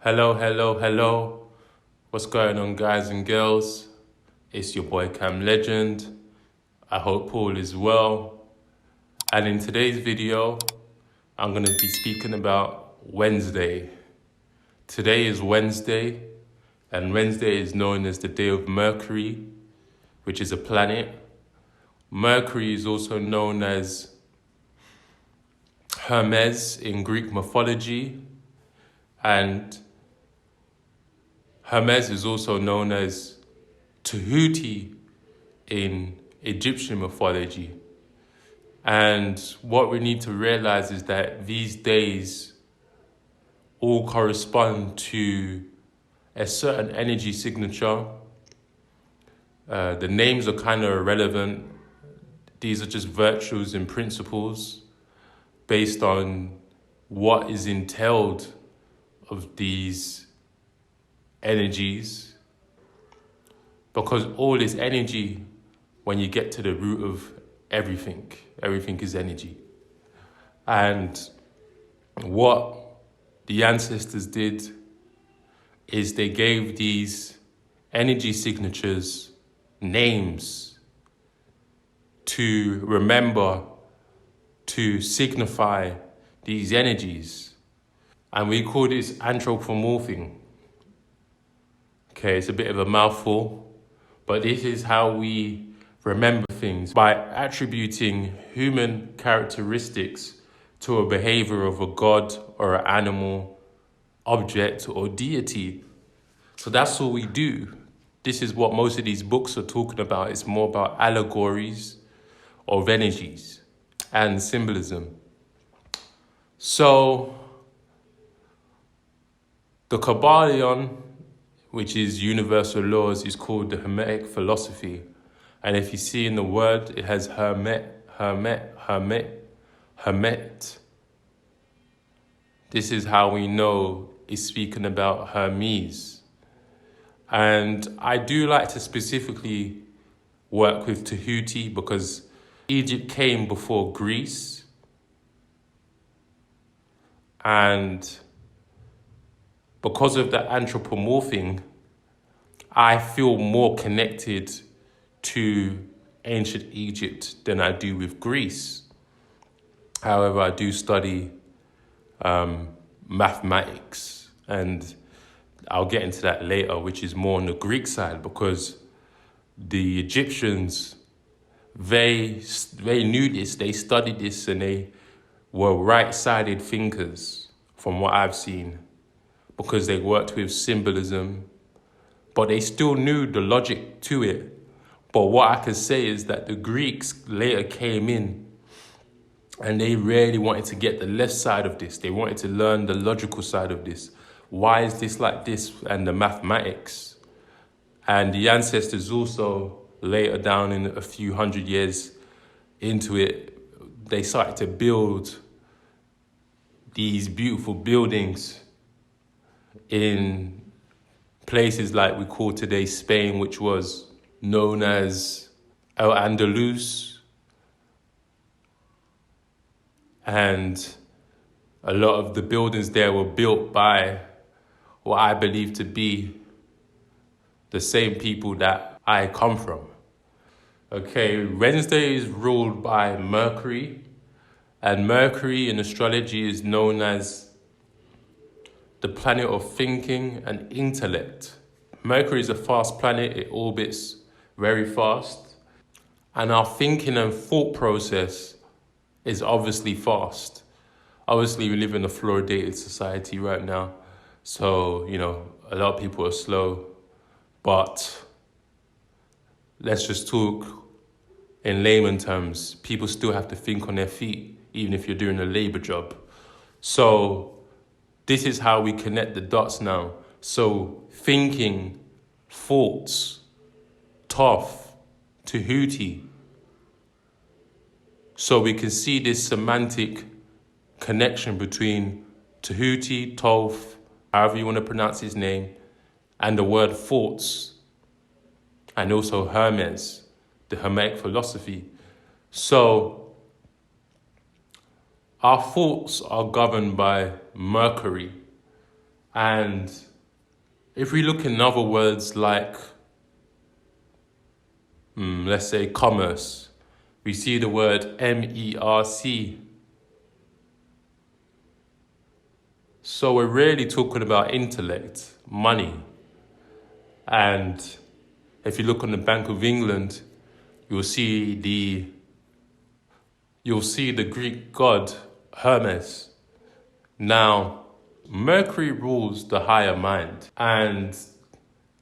Hello, hello, hello. What's going on, guys and girls? It's your boy Cam Legend. I hope all is well. And in today's video, I'm going to be speaking about Wednesday. Today is Wednesday, and Wednesday is known as the day of Mercury, which is a planet. Mercury is also known as Hermes in Greek mythology, and Hermes is also known as THOTH in Egyptian mythology. And what we need to realize is that these days all correspond to a certain energy signature. The names are kind of irrelevant. These are just virtues and principles based on what is entailed of these energies, because all is energy. When you get to the root of everything is energy. And what the ancestors did is they gave these energy signatures names to remember, to signify these energies. And we call this anthropomorphing. Okay, it's a bit of a mouthful, but this is how we remember things, by attributing human characteristics to a behavior of a god or an animal, object or deity. So that's all we do. This is what most of these books are talking about. It's more about allegories of energies and symbolism. So the Kabbalion, which is universal laws, is called the Hemetic Philosophy. And if you see in the word, it has Hermet. This is how we know it's speaking about Hermes. And I do like to specifically work with THOTH because Egypt came before Greece. And because of the anthropomorphing, I feel more connected to ancient Egypt than I do with Greece. However, I do study mathematics, and I'll get into that later, which is more on the Greek side, because the Egyptians, they knew this, they studied this, and they were right-sided thinkers from what I've seen, because they worked with symbolism, but they still knew the logic to it. But what I can say is that the Greeks later came in and they really wanted to get the left side of this. They wanted to learn the logical side of this. Why is this like this? And the mathematics. And the ancestors also, later down in a few hundred years into it, they started to build these beautiful buildings in places like we call today Spain, which was known as Al-Andalus. And a lot of the buildings there were built by what I believe to be the same people that I come from. Okay, Wednesday is ruled by Mercury, and Mercury in astrology is known as the planet of thinking and intellect. Mercury is a fast planet, it orbits very fast, and our thinking and thought process is obviously fast. Obviously, we live in a fluoridated society right now, so, a lot of people are slow, but let's just talk in layman terms. People still have to think on their feet, even if you're doing a labor job. So this is how we connect the dots now. So thinking, thoughts, THOTH, THOTH. So we can see this semantic connection between THOTH, THOTH, however you want to pronounce his name, and the word thoughts, and also Hermes, the Hermetic Philosophy. So our thoughts are governed by Mercury, And if we look in other words like, let's say commerce, we see the word MERC. So we're really talking about intellect, money. And if you look on the Bank of England, you'll see the Greek god Hermes. Now, Mercury rules the higher mind, and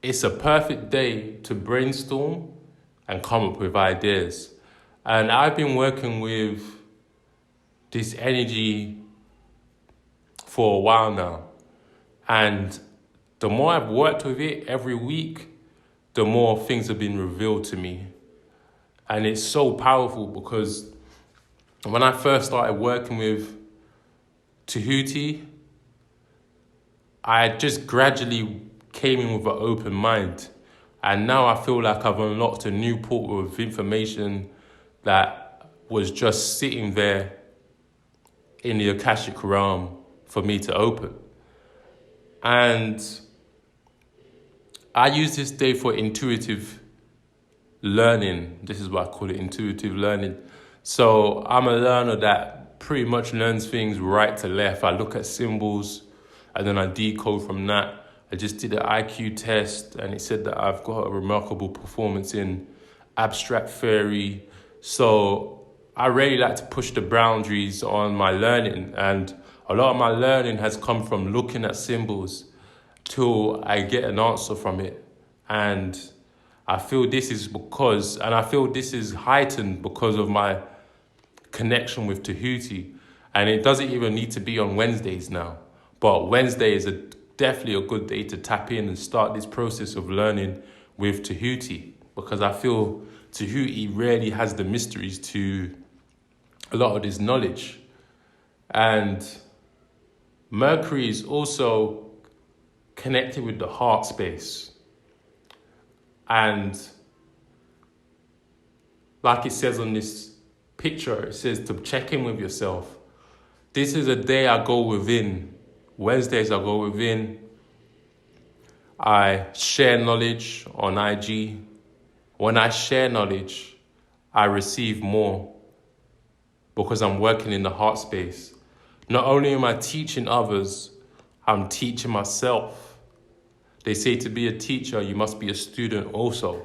it's a perfect day to brainstorm and come up with ideas. And I've been working with this energy for a while now. And the more I've worked with it every week, the more things have been revealed to me. And it's so powerful because when I first started working with THOTH, I just gradually came in with an open mind. And now I feel like I've unlocked a new portal of information that was just sitting there in the Akashic realm for me to open. And I use this day for intuitive learning. This is what I call it, intuitive learning. So I'm a learner that pretty much learns things right to left. I look at symbols and then I decode from that. I just did an IQ test and it said that I've got a remarkable performance in abstract theory. So I really like to push the boundaries on my learning, and a lot of my learning has come from looking at symbols till I get an answer from it. And I feel this is heightened because of my connection with THOTH. And it doesn't even need to be on Wednesdays now. But Wednesday is definitely a good day to tap in and start this process of learning with THOTH, because I feel THOTH really has the mysteries to a lot of this knowledge. And Mercury is also connected with the heart space. And like it says on this picture, it says to check in with yourself. This is a day I go within. Wednesdays I go within. I share knowledge on IG. When I share knowledge, I receive more because I'm working in the heart space. Not only am I teaching others, I'm teaching myself. They say to be a teacher, you must be a student also.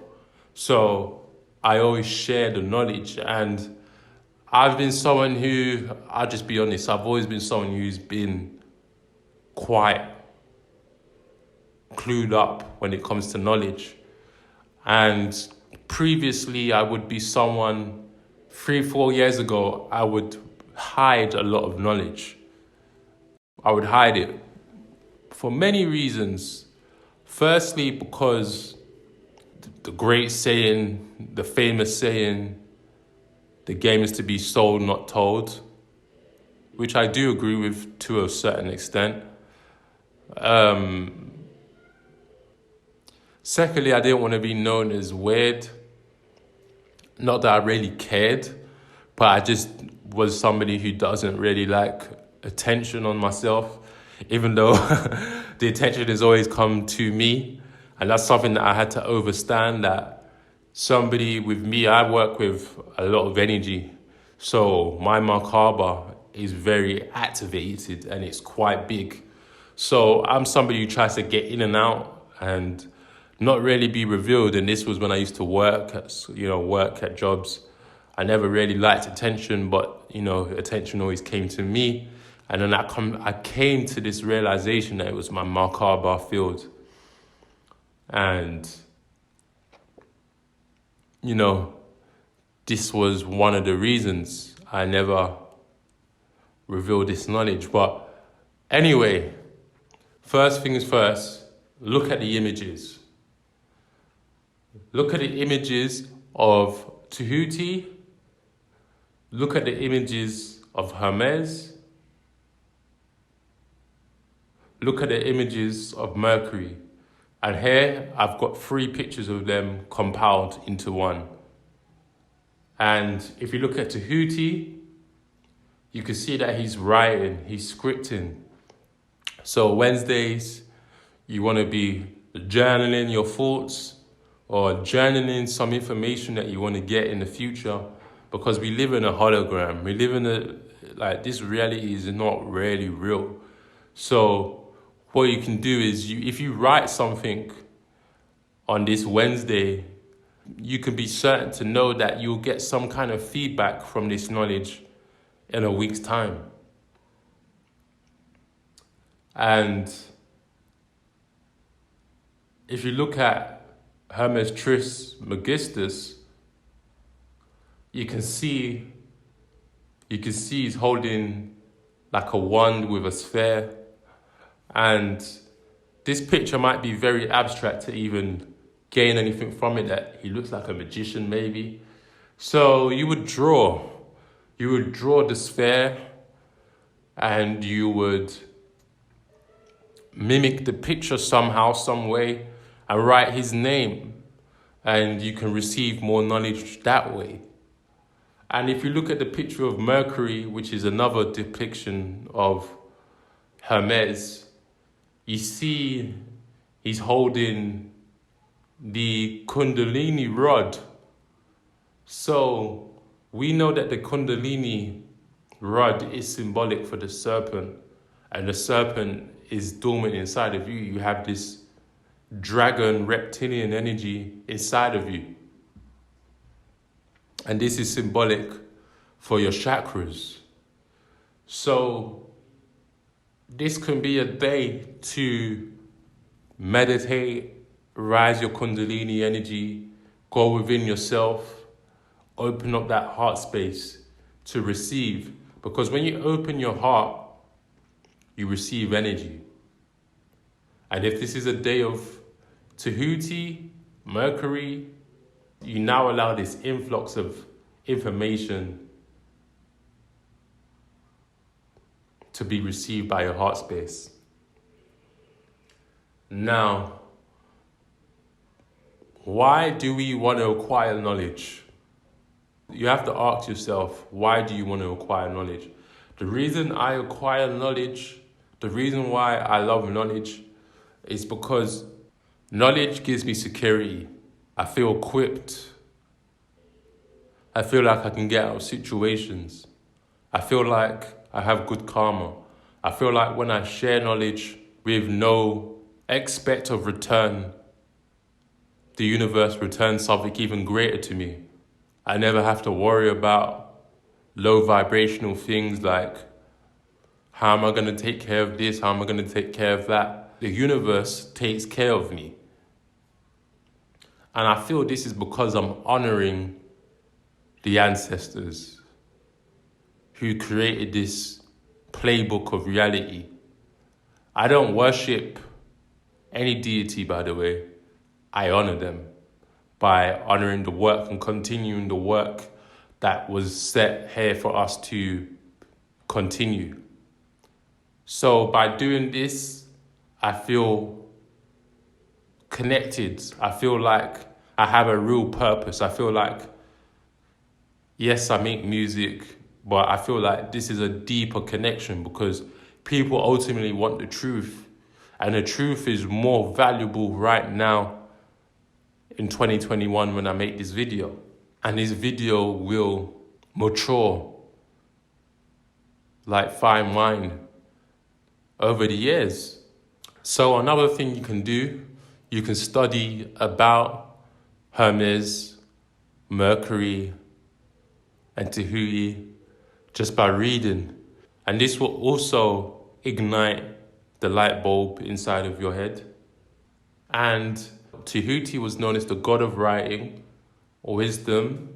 So I always share the knowledge, and I've been someone who, I'll just be honest, I've always been someone who's been quite clued up when it comes to knowledge. And previously I would be someone, 3-4 years ago, I would hide a lot of knowledge. I would hide it for many reasons. Firstly, because the great saying, the famous saying, the game is to be sold, not told, which I do agree with to a certain extent. Secondly, I didn't want to be known as weird. Not that I really cared, but I just was somebody who doesn't really like attention on myself, even though the attention has always come to me. And that's something that I had to understand, that somebody with me, I work with a lot of energy. So my Merkaba is very activated and it's quite big. So I'm somebody who tries to get in and out and not really be revealed. And this was when I used to work at jobs. I never really liked attention, but attention always came to me. And then I came to this realization that it was my Merkaba field. And this was one of the reasons I never revealed this knowledge. But anyway, first things first, look at the images. Look at the images of THOTH. Look at the images of Hermes. Look at the images of Mercury. And here I've got 3 pictures of them compiled into one. And if you look at THOTH, you can see that he's writing, he's scripting. So Wednesdays, you want to be journaling your thoughts or journaling some information that you want to get in the future, because we live in a hologram. We live in this reality is not really real. So what you can do is if you write something on this Wednesday, you can be certain to know that you'll get some kind of feedback from this knowledge in a week's time. And if you look at Hermes Trismegistus, you can see he's holding like a wand with a sphere. And this picture might be very abstract to even gain anything from it, that he looks like a magician maybe. So you would draw the sphere, and you would mimic the picture somehow, some way, and write his name, and you can receive more knowledge that way. And if you look at the picture of Mercury, which is another depiction of Hermes, you see he's holding the Kundalini rod. So we know that the Kundalini rod is symbolic for the serpent, and the serpent is dormant inside of you. You have this dragon reptilian energy inside of you. And this is symbolic for your chakras. So this can be a day to meditate, rise your Kundalini energy, go within yourself, open up that heart space to receive. Because when you open your heart, you receive energy. And if this is a day of Tahuti, Mercury, you now allow this influx of information to be received by your heart space. Now, why do we want to acquire knowledge? You have to ask yourself, why do you want to acquire knowledge? The reason I acquire knowledge, the reason why I love knowledge, is because knowledge gives me security. I feel equipped. I feel like I can get out of situations. I feel like I have good karma. I feel like when I share knowledge with no expect of return, the universe returns something even greater to me. I never have to worry about low vibrational things like, how am I going to take care of this? How am I going to take care of that? The universe takes care of me. And I feel this is because I'm honoring the ancestors who created this playbook of reality. I don't worship any deity, by the way. I honor them by honoring the work and continuing the work that was set here for us to continue. So by doing this, I feel connected. I feel like I have a real purpose. I feel like, yes, I make music, but I feel like this is a deeper connection because people ultimately want the truth. And the truth is more valuable right now in 2021 when I make this video. And this video will mature like fine wine over the years. So another thing you can do, you can study about Hermes, Mercury, and Tahuti just by reading. And this will also ignite the light bulb inside of your head. And Tahuti was known as the god of writing, wisdom,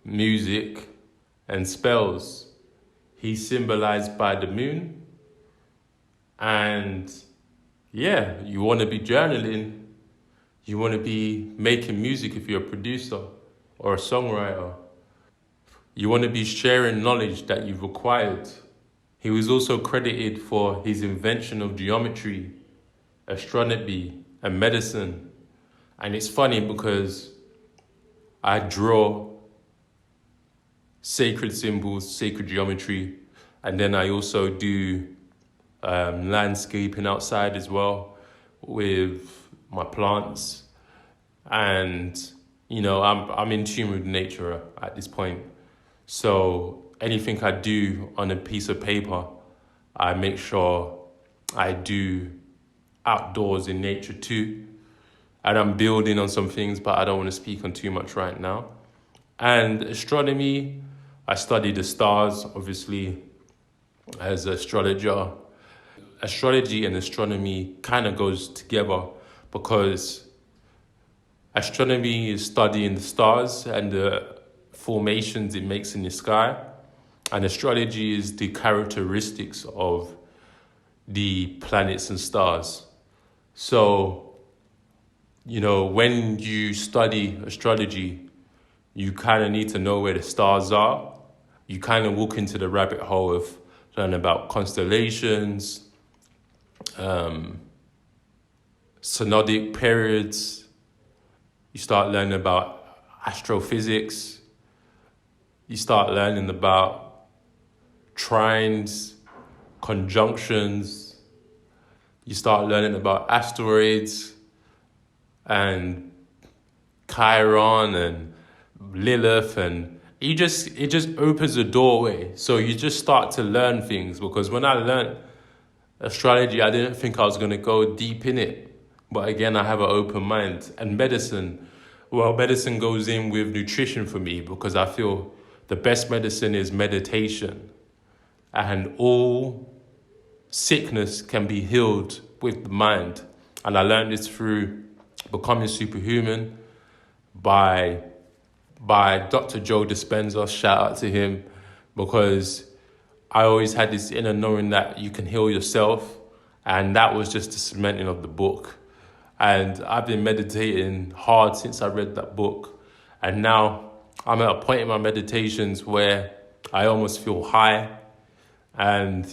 music, and spells. He's symbolized by the moon. And yeah, you want to be journaling. You want to be making music if you're a producer or a songwriter. You want to be sharing knowledge that you've acquired. He was also credited for his invention of geometry, astronomy, and medicine. And it's funny because I draw sacred symbols, sacred geometry, and then I also do landscaping outside as well with my plants. And, I'm in tune with nature at this point. So anything I do on a piece of paper, I make sure I do outdoors in nature too. And I'm building on some things, but I don't want to speak on too much right now. And astronomy, I study the stars, obviously, as an astrologer. Astrology and astronomy kind of goes together because astronomy is studying the stars and the formations it makes in the sky. And astrology is the characteristics of the planets and stars. So, when you study astrology, you kind of need to know where the stars are. You kind of walk into the rabbit hole of learning about constellations, synodic periods. You start learning about astrophysics. You start learning about trines, conjunctions. You start learning about asteroids and Chiron and Lilith, and it just opens a doorway. So you just start to learn things, because when I learned astrology, I didn't think I was going to go deep in it. But again, I have an open mind. And medicine goes in with nutrition for me, because I feel the best medicine is meditation. And all sickness can be healed with the mind. And I learned this through Becoming Superhuman by Dr. Joe Dispenza. Shout out to him, because I always had this inner knowing that you can heal yourself, and that was just the cementing of the book. And I've been meditating hard since I read that book, and now I'm at a point in my meditations where I almost feel high, and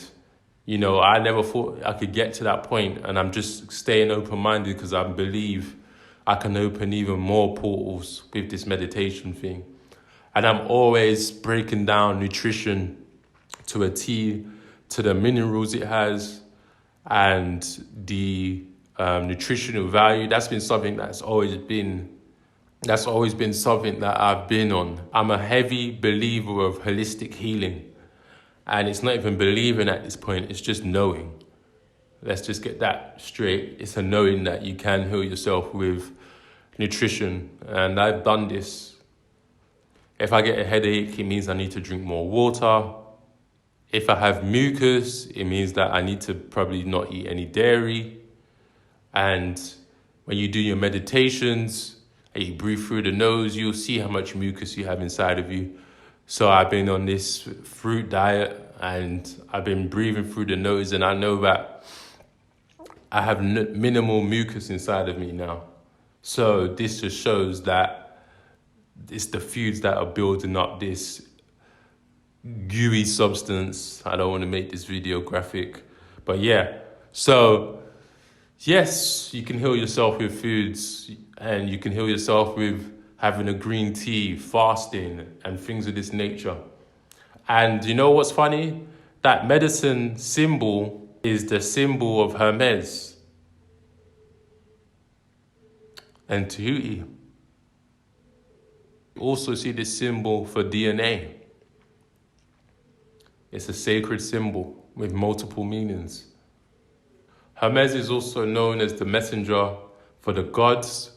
I never thought I could get to that point, and I'm just staying open-minded because I believe I can open even more portals with this meditation thing. And I'm always breaking down nutrition to a T, to the minerals it has, and the nutritional value. That's been something that's always been something that I've been on. I'm a heavy believer of holistic healing. And it's not even believing at this point, it's just knowing. Let's just get that straight. It's a knowing that you can heal yourself with nutrition. And I've done this. If I get a headache, it means I need to drink more water. If I have mucus, it means that I need to probably not eat any dairy. And when you do your meditations and you breathe through the nose, you'll see how much mucus you have inside of you. So I've been on this fruit diet, and I've been breathing through the nose, and I know that I have minimal mucus inside of me now. So this just shows that it's the foods that are building up this gooey substance. I don't want to make this video graphic, but yeah. So yes, you can heal yourself with foods, and you can heal yourself with having a green tea, fasting, and things of this nature. And you know what's funny? That medicine symbol is the symbol of Hermes and Tahuti. Also see this symbol for DNA. It's a sacred symbol with multiple meanings. Hermes is also known as the messenger for the gods.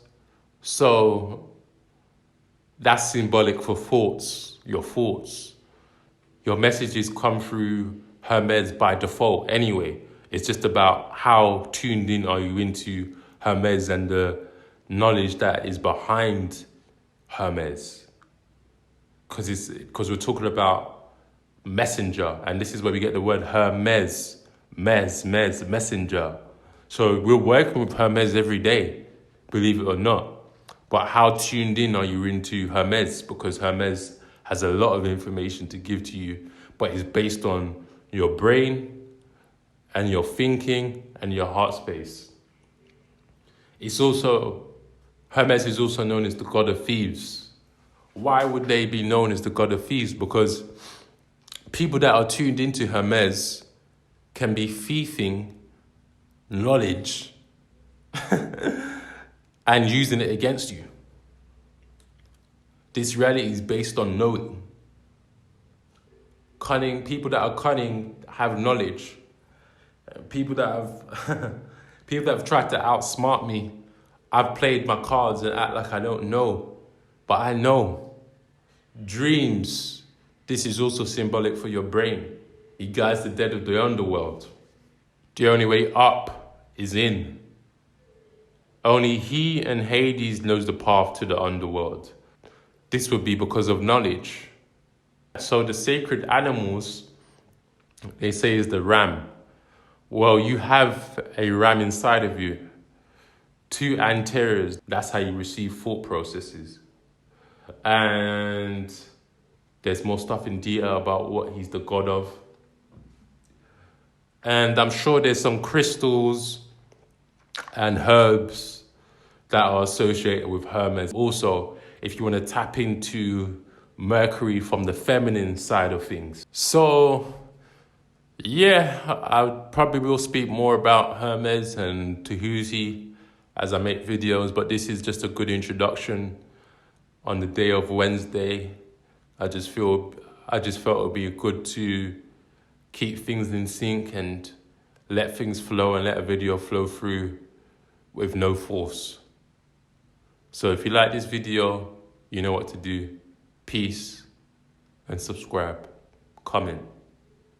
So that's symbolic for thoughts, your thoughts. Your messages come through Hermes by default anyway. It's just about how tuned in are you into Hermes and the knowledge that is behind Hermes. Because we're talking about messenger, and this is where we get the word Hermes, messenger. So we're working with Hermes every day, believe it or not. But how tuned in are you into Hermes? Because Hermes has a lot of information to give to you, but it's based on your brain and your thinking and your heart space. Hermes is also known as the god of thieves. Why would they be known as the god of thieves? Because people that are tuned into Hermes can be thieving knowledge and using it against you. This reality is based on knowing. Cunning, people that are cunning have knowledge. People that have tried to outsmart me, I've played my cards and act like I don't know, but I know. Dreams, this is also symbolic for your brain. It guides the dead of the underworld. The only way up is in. Only he and Hades knows the path to the underworld. This would be because of knowledge. So the sacred animals, they say, is the ram. Well, you have a ram inside of you. 2 anteriors, that's how you receive thought processes. And there's more stuff in detail about what he's the god of. And I'm sure there's some crystals and herbs that are associated with Hermes. Also, if you want to tap into Mercury from the feminine side of things. So, yeah, I probably will speak more about Hermes and Tahuti as I make videos, but this is just a good introduction on the day of Wednesday. I just felt it would be good to keep things in sync and let things flow and let a video flow through with no force. So if you like this video, you know what to do. Peace and subscribe, comment.